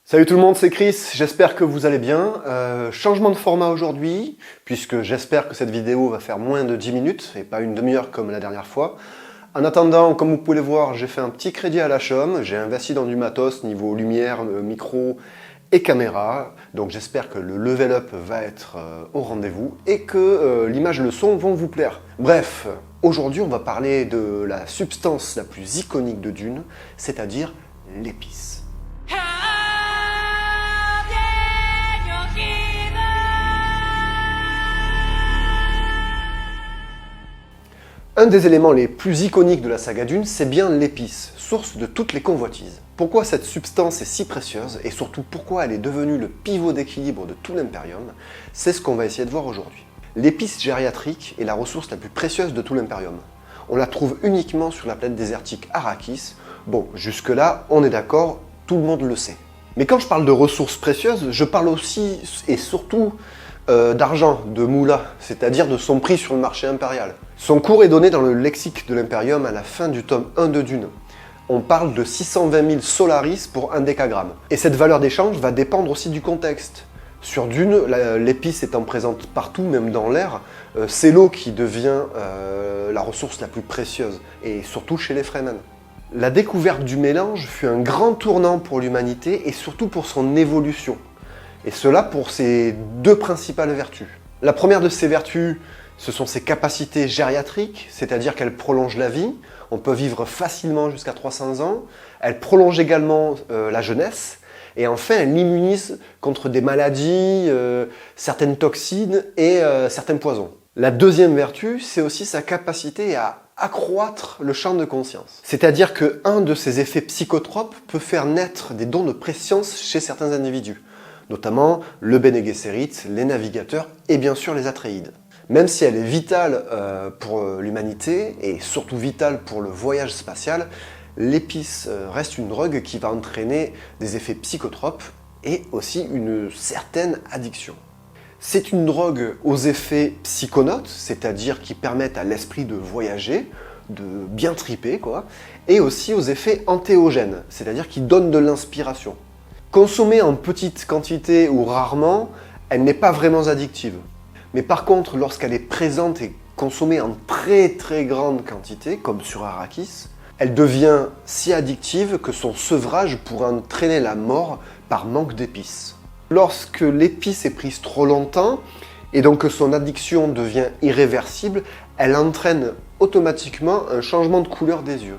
Salut tout le monde, c'est Chris, j'espère que vous allez bien. Changement de format aujourd'hui, puisque j'espère que cette vidéo va faire moins de 10 minutes et pas une demi-heure comme la dernière fois. En attendant, comme vous pouvez le voir, j'ai fait un petit crédit à la chum, j'ai investi dans du matos niveau lumière, micro et caméra. Donc j'espère que le level up va être au rendez-vous et que l'image et le son vont vous plaire. Bref, aujourd'hui on va parler de la substance la plus iconique de Dune, c'est-à-dire l'épice. Un des éléments les plus iconiques de la saga Dune, c'est bien l'épice, source de toutes les convoitises. Pourquoi cette substance est si précieuse, et surtout pourquoi elle est devenue le pivot d'équilibre de tout l'Imperium, c'est ce qu'on va essayer de voir aujourd'hui. L'épice gériatrique est la ressource la plus précieuse de tout l'Imperium. On la trouve uniquement sur la planète désertique Arrakis. Bon, jusque-là, on est d'accord, tout le monde le sait. Mais quand je parle de ressources précieuses, je parle aussi et surtout d'argent, de moula, c'est-à-dire de son prix sur le marché impérial. Son cours est donné dans le lexique de l'Imperium à la fin du tome 1 de Dune. On parle de 620 000 Solaris pour un décagramme. Et cette valeur d'échange va dépendre aussi du contexte. Sur Dune, l'épice étant présente partout, même dans l'air, c'est l'eau qui devient la ressource la plus précieuse, et surtout chez les Fremen. La découverte du mélange fut un grand tournant pour l'humanité et surtout pour son évolution. Et cela pour ses deux principales vertus. La première de ces vertus, ce sont ses capacités gériatriques, c'est-à-dire qu'elle prolonge la vie. On peut vivre facilement jusqu'à 300 ans. Elle prolonge également la jeunesse. Et enfin, elle immunise contre des maladies, certaines toxines et certains poisons. La deuxième vertu, c'est aussi sa capacité à accroître le champ de conscience. C'est-à-dire qu'un de ses effets psychotropes peut faire naître des dons de préscience chez certains individus, notamment le Bene Gesserit, les navigateurs et bien sûr les Atréides. Même si elle est vitale pour l'humanité et surtout vitale pour le voyage spatial, l'épice reste une drogue qui va entraîner des effets psychotropes et aussi une certaine addiction. C'est une drogue aux effets psychonautes, c'est-à-dire qui permettent à l'esprit de voyager, de bien triper, quoi, et aussi aux effets antéogènes, c'est-à-dire qui donnent de l'inspiration. Consommée en petite quantité ou rarement, elle n'est pas vraiment addictive. Mais par contre, lorsqu'elle est présente et consommée en très grande quantité, comme sur Arrakis, elle devient si addictive que son sevrage pourrait entraîner la mort par manque d'épices. Lorsque l'épice est prise trop longtemps, et donc que son addiction devient irréversible, elle entraîne automatiquement un changement de couleur des yeux.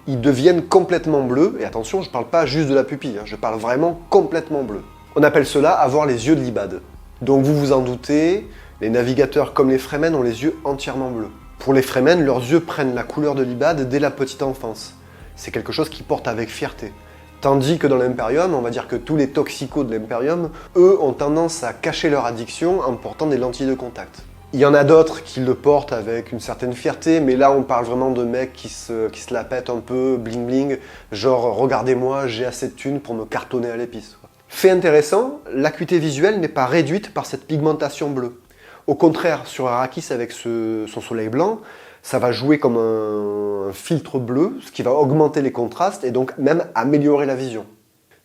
Ils deviennent complètement bleus, et attention, je ne parle pas juste de la pupille, je parle vraiment complètement bleu. On appelle cela avoir les yeux de l'Ibad. Donc vous vous en doutez, les navigateurs comme les Fremen ont les yeux entièrement bleus. Pour les Fremen, leurs yeux prennent la couleur de l'Ibad dès la petite enfance. C'est quelque chose qu'ils portent avec fierté. Tandis que dans l'Imperium, on va dire que tous les toxicos de l'Imperium, eux, ont tendance à cacher leur addiction en portant des lentilles de contact. Il y en a d'autres qui le portent avec une certaine fierté, mais là on parle vraiment de mecs qui se la pètent un peu, bling bling, genre regardez-moi, j'ai assez de thunes pour me cartonner à l'épice. Fait intéressant, l'acuité visuelle n'est pas réduite par cette pigmentation bleue. Au contraire, sur Arrakis avec son soleil blanc, ça va jouer comme un filtre bleu, ce qui va augmenter les contrastes et donc même améliorer la vision.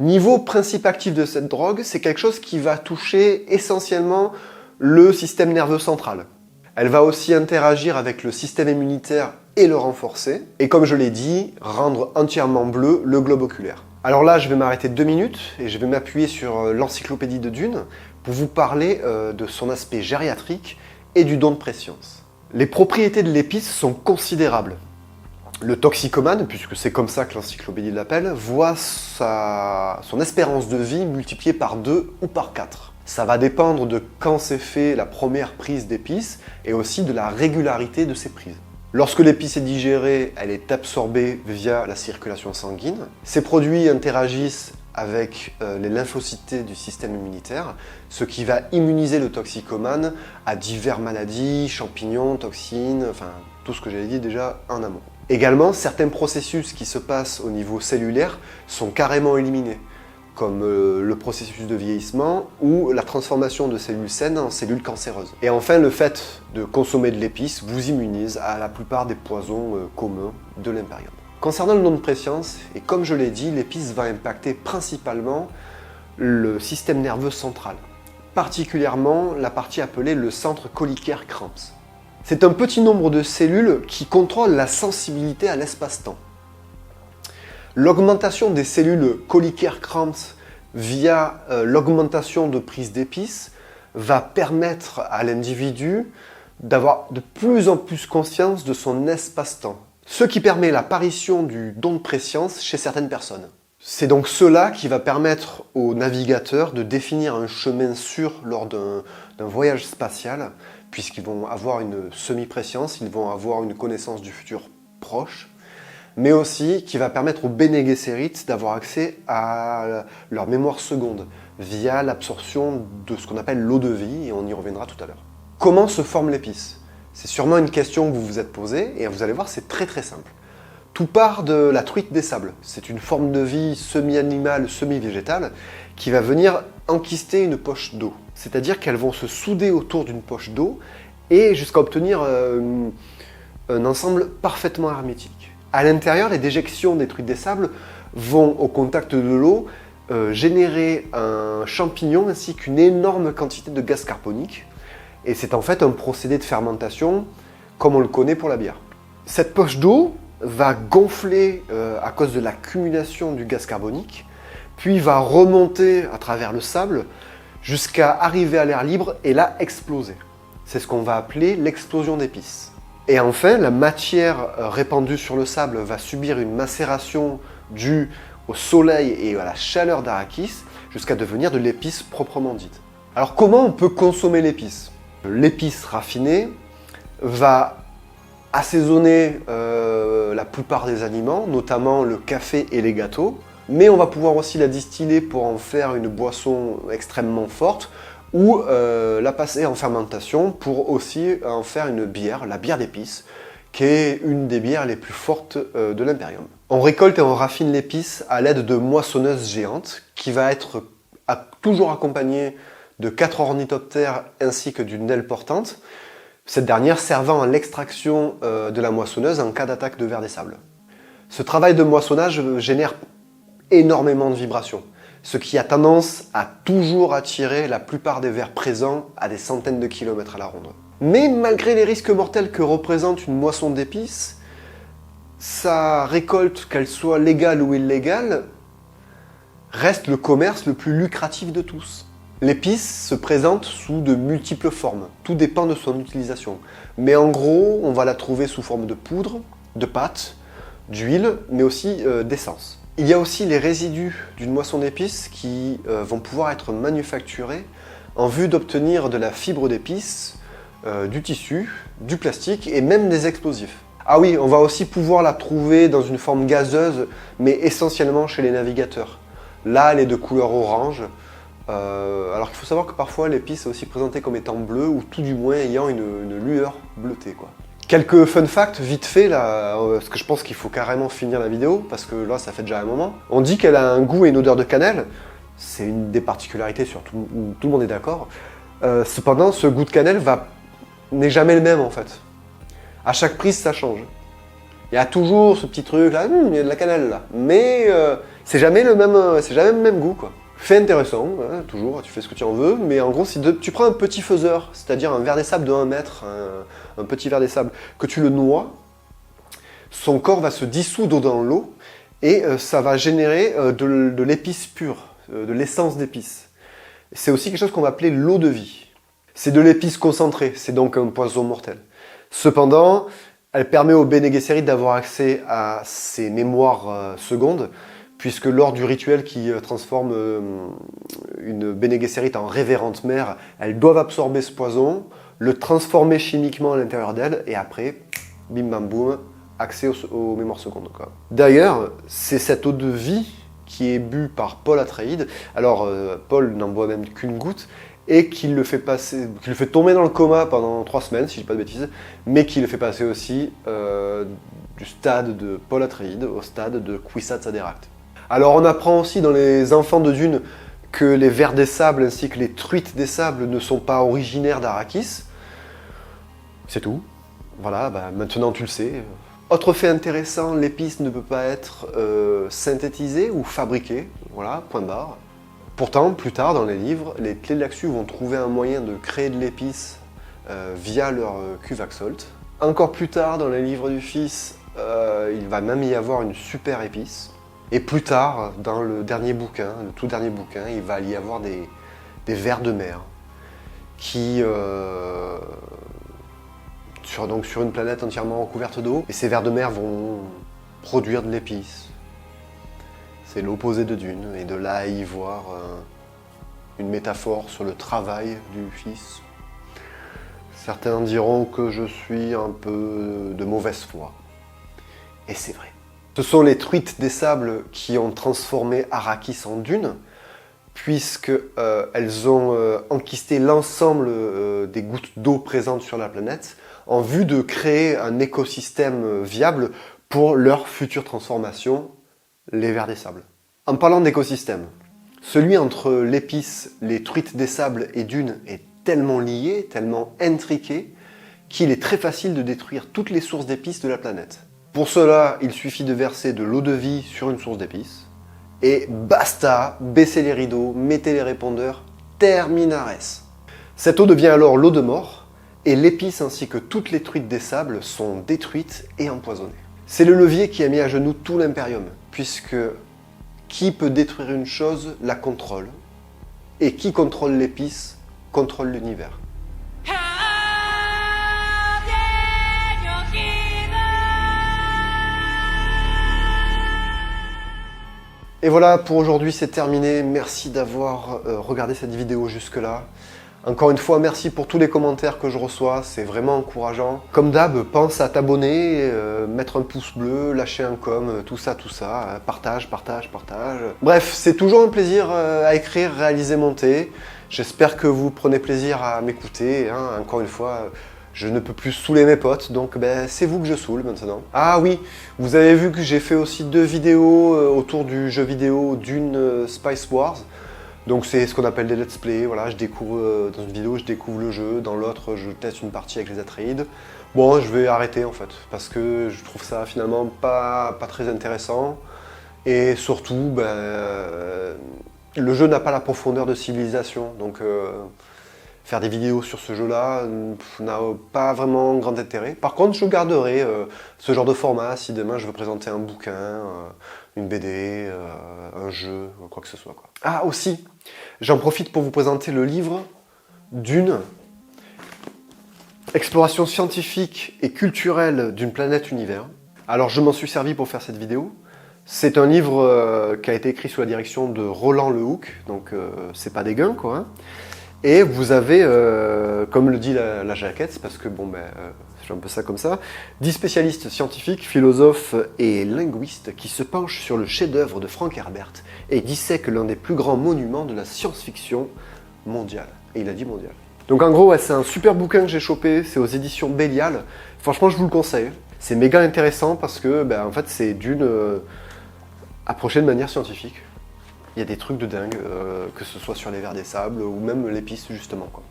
Niveau principe actif de cette drogue, c'est quelque chose qui va toucher essentiellement le système nerveux central. Elle va aussi interagir avec le système immunitaire et le renforcer, et comme je l'ai dit, rendre entièrement bleu le globe oculaire. Alors là, je vais m'arrêter 2 minutes et je vais m'appuyer sur l'encyclopédie de Dune pour vous parler de son aspect gériatrique et du don de préscience. Les propriétés de l'épice sont considérables. Le toxicomane, puisque c'est comme ça que l'encyclopédie l'appelle, voit son espérance de vie multipliée par 2 ou par 4. Ça va dépendre de quand s'est fait la première prise d'épice et aussi de la régularité de ces prises. Lorsque l'épice est digérée, elle est absorbée via la circulation sanguine. Ces produits interagissent avec les lymphocytes du système immunitaire, ce qui va immuniser le toxicomane à diverses maladies, champignons, toxines, enfin tout ce que j'avais dit déjà en amont. Également, certains processus qui se passent au niveau cellulaire sont carrément éliminés, comme le processus de vieillissement ou la transformation de cellules saines en cellules cancéreuses. Et enfin, le fait de consommer de l'épice vous immunise à la plupart des poisons communs de l'Imperium. Concernant le don de préscience, et comme je l'ai dit, l'épice va impacter principalement le système nerveux central, particulièrement la partie appelée le centre colicaire cramps. C'est un petit nombre de cellules qui contrôlent la sensibilité à l'espace-temps. L'augmentation des cellules colicaire cramps via l'augmentation de prise d'épices va permettre à l'individu d'avoir de plus en plus conscience de son espace-temps, ce qui permet l'apparition du don de préscience chez certaines personnes. C'est donc cela qui va permettre aux navigateurs de définir un chemin sûr lors d'un voyage spatial, puisqu'ils vont avoir une semi-préscience, ils vont avoir une connaissance du futur proche, mais aussi qui va permettre aux Bene Gesserit d'avoir accès à leur mémoire seconde via l'absorption de ce qu'on appelle l'eau de vie, et on y reviendra tout à l'heure. Comment se forme l'épice? C'est sûrement une question que vous vous êtes posée, et vous allez voir, c'est très très simple. Tout part de la truite des sables. C'est une forme de vie semi-animale, semi-végétale, qui va venir enquister une poche d'eau. C'est-à-dire qu'elles vont se souder autour d'une poche d'eau, et jusqu'à obtenir un ensemble parfaitement hermétique. À l'intérieur, les déjections des truites des sables vont, au contact de l'eau, générer un champignon ainsi qu'une énorme quantité de gaz carbonique. Et c'est en fait un procédé de fermentation comme on le connaît pour la bière. Cette poche d'eau va gonfler à cause de l'accumulation du gaz carbonique, puis va remonter à travers le sable jusqu'à arriver à l'air libre et là exploser. C'est ce qu'on va appeler l'explosion d'épices. Et enfin, la matière répandue sur le sable va subir une macération due au soleil et à la chaleur d'Arrakis jusqu'à devenir de l'épice proprement dite. Alors comment on peut consommer l'épice? L'épice raffinée va assaisonner la plupart des aliments, notamment le café et les gâteaux, mais on va pouvoir aussi la distiller pour en faire une boisson extrêmement forte, ou la passer en fermentation pour aussi en faire une bière, la bière d'épices, qui est une des bières les plus fortes de l'Imperium. On récolte et on raffine l'épice à l'aide de moissonneuses géantes, qui va être toujours accompagnée de 4 ornithoptères ainsi que d'une aile portante, cette dernière servant à l'extraction de la moissonneuse en cas d'attaque de vers des sables. Ce travail de moissonnage génère énormément de vibrations, ce qui a tendance à toujours attirer la plupart des vers présents à des centaines de kilomètres à la ronde. Mais malgré les risques mortels que représente une moisson d'épices, sa récolte, qu'elle soit légale ou illégale, reste le commerce le plus lucratif de tous. L'épice se présente sous de multiples formes, tout dépend de son utilisation. Mais en gros, on va la trouver sous forme de poudre, de pâte, d'huile, mais aussi d'essence. Il y a aussi les résidus d'une moisson d'épices qui vont pouvoir être manufacturés en vue d'obtenir de la fibre d'épices, du tissu, du plastique et même des explosifs. Ah oui, on va aussi pouvoir la trouver dans une forme gazeuse, mais essentiellement chez les navigateurs. Là, elle est de couleur orange, alors qu'il faut savoir que parfois l'épice est aussi présentée comme étant bleue, ou tout du moins ayant une lueur bleutée, quoi. Quelques fun facts vite fait là, parce que je pense qu'il faut carrément finir la vidéo, parce que là ça fait déjà un moment. On dit qu'elle a un goût et une odeur de cannelle, c'est une des particularités surtout où tout le monde est d'accord. Cependant, ce goût de cannelle n'est jamais le même en fait. À chaque prise ça change. Il y a toujours ce petit truc là, il y a de la cannelle là, mais c'est jamais le même goût quoi. Fait intéressant, hein, toujours, tu fais ce que tu en veux, mais en gros, si tu prends un petit faiseur, c'est-à-dire un verre des sables de 1 mètre, un petit verre des sables, que tu le noies, son corps va se dissoudre dans l'eau et ça va générer de l'épice pure, de l'essence d'épice. C'est aussi quelque chose qu'on va appeler l'eau de vie. C'est de l'épice concentrée, c'est donc un poison mortel. Cependant, elle permet aux Bene Gesserit d'avoir accès à ses mémoires secondes, puisque lors du rituel qui transforme une Bene Gesserit en révérende mère, elles doivent absorber ce poison, le transformer chimiquement à l'intérieur d'elles, et après, bim bam boum, accès aux mémoires secondes. D'ailleurs, c'est cette eau de vie qui est bue par Paul Atreides. Alors, Paul n'en boit même qu'une goutte, et qui le fait tomber dans le coma pendant 3 semaines, si je dis pas de bêtises, mais qui le fait passer aussi du stade de Paul Atreides au stade de Kwisatz Haderach. Alors on apprend aussi dans les Enfants de Dune que les vers des sables ainsi que les truites des sables ne sont pas originaires d'Arrakis. C'est tout. Voilà, maintenant tu le sais. Autre fait intéressant, l'épice ne peut pas être synthétisée ou fabriquée. Voilà, point barre. Pourtant, plus tard dans les livres, les Tleilaxu vont trouver un moyen de créer de l'épice via leur cuve à Xolth. Encore plus tard dans les livres du Fils, il va même y avoir une super épice. Et plus tard, dans le dernier bouquin, le tout dernier bouquin, il va y avoir des vers de mer qui, sur une planète entièrement recouverte d'eau, et ces vers de mer vont produire de l'épice. C'est l'opposé de Dune, et de là à y voir une métaphore sur le travail du Fils. Certains diront que je suis un peu de mauvaise foi. Et c'est vrai. Ce sont les truites des sables qui ont transformé Arrakis en Dune, puisqu'elles ont enquisté l'ensemble des gouttes d'eau présentes sur la planète, en vue de créer un écosystème viable pour leur future transformation, les vers des sables. En parlant d'écosystème, celui entre l'épice, les truites des sables et Dune est tellement lié, tellement intriqué, qu'il est très facile de détruire toutes les sources d'épices de la planète. Pour cela, il suffit de verser de l'eau de vie sur une source d'épices, et basta, baissez les rideaux, mettez les répondeurs, terminares. Cette eau devient alors l'eau de mort, et l'épice ainsi que toutes les truites des sables sont détruites et empoisonnées. C'est le levier qui a mis à genoux tout l'Imperium, puisque qui peut détruire une chose la contrôle, et qui contrôle l'épice contrôle l'univers. Et voilà, pour aujourd'hui c'est terminé. Merci d'avoir regardé cette vidéo jusque-là. Encore une fois, merci pour tous les commentaires que je reçois, c'est vraiment encourageant. Comme d'hab, pense à t'abonner, mettre un pouce bleu, lâcher un com, tout ça, partage. Bref, c'est toujours un plaisir à écrire, réaliser, monter. J'espère que vous prenez plaisir à m'écouter. Hein. Encore une fois, je ne peux plus saouler mes potes, donc c'est vous que je saoule maintenant. Ah oui, vous avez vu que j'ai fait aussi 2 vidéos autour du jeu vidéo Dune Spice Wars. Donc c'est ce qu'on appelle des let's play, voilà, je découvre, dans une vidéo je découvre le jeu, dans l'autre je teste une partie avec les Atreides. Bon, je vais arrêter en fait, parce que je trouve ça finalement pas très intéressant. Et surtout, le jeu n'a pas la profondeur de civilisation, donc faire des vidéos sur ce jeu-là n'a pas vraiment grand intérêt. Par contre, je garderai ce genre de format si demain je veux présenter un bouquin, une BD, un jeu, quoi que ce soit, quoi. Ah aussi, j'en profite pour vous présenter le livre Dune, exploration scientifique et culturelle d'une planète univers. Alors je m'en suis servi pour faire cette vidéo. C'est un livre qui a été écrit sous la direction de Roland Lehoucq, donc c'est pas dégueu quoi. Hein. Et vous avez, comme le dit la jaquette, parce que c'est un peu ça comme ça, 10 spécialistes scientifiques, philosophes et linguistes qui se penchent sur le chef-d'œuvre de Frank Herbert et dissèquent l'un des plus grands monuments de la science-fiction mondiale. Et il a dit mondiale. Donc en gros, c'est un super bouquin que j'ai chopé, c'est aux éditions Bélial. Franchement, je vous le conseille. C'est méga intéressant parce que, en fait, c'est Dune approché de manière scientifique. Il y a des trucs de dingue, que ce soit sur les vers des sables ou même l'épice justement, quoi.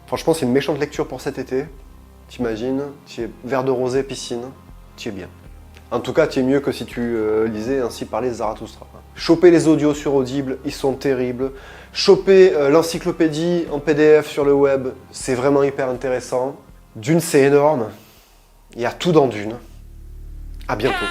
Franchement, c'est une méchante lecture pour cet été. T'imagines, verre de rosé, piscine, t'y es bien. En tout cas, t'y es mieux que si tu lisais Ainsi parlait Zarathustra. Chopez les audios sur Audible, ils sont terribles. Chopez l'encyclopédie en PDF sur le web, c'est vraiment hyper intéressant. Dune, c'est énorme. Il y a tout dans Dune. À bientôt.